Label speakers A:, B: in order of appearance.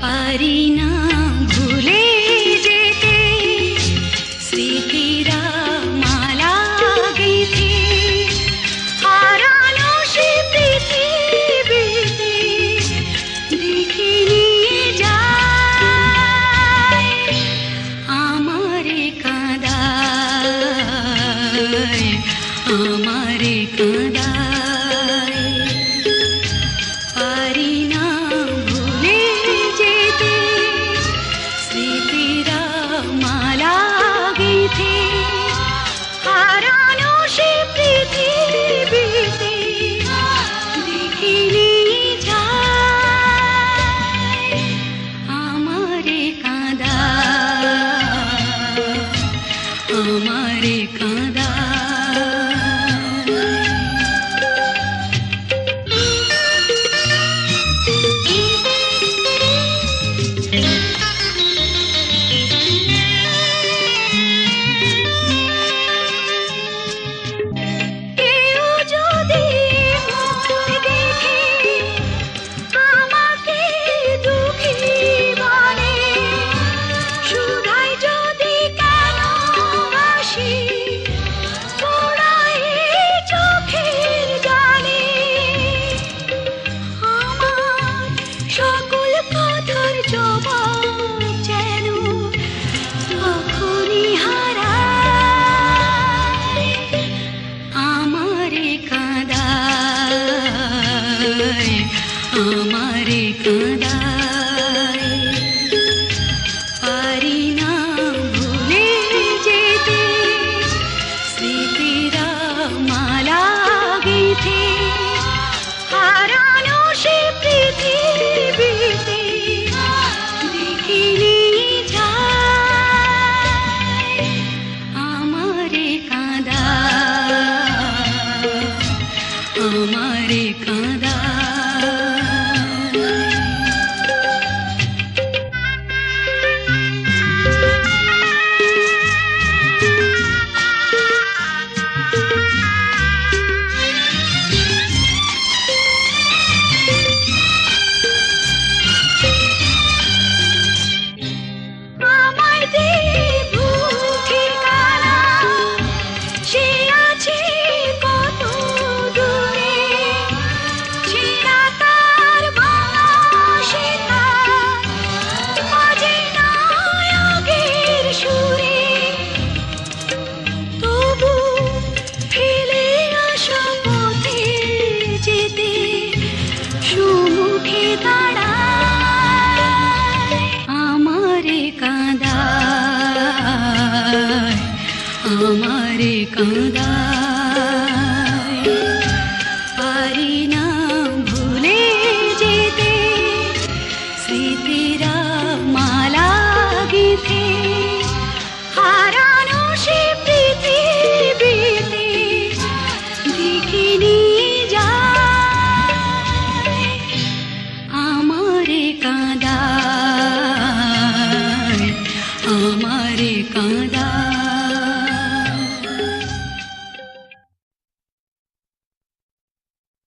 A: পারি না ভুলে যেতে স্মৃতিরা মালা গেঁথে হারানো সে পৃথিবীতে দেখে নিয়ে যায় আমারে কাঁদায় আমারে কাঁদায় পারি না ভুলে যেতে স্মৃতিরা মালা গেঁথে হারানো সে পৃথিবীতে দেখে নিয়ে যায় আমারে কাঁদায় আমারে কাঁদায় আমারে কাঁদায় পারি না ভুলে যেতে স্মৃতিরা মালা গেঁথে হারানো সে পৃথিবীতে দেখে নিয়ে যায় আমারে কাঁদায় আমারে কাঁদায় আমারে কাঁদায় পারি না ভুলে যেতে স্মৃতিরা মালা গেঁথে হারানো সে পৃথিবীতে দেখে নিয়ে যায় আমারে কাঁদায়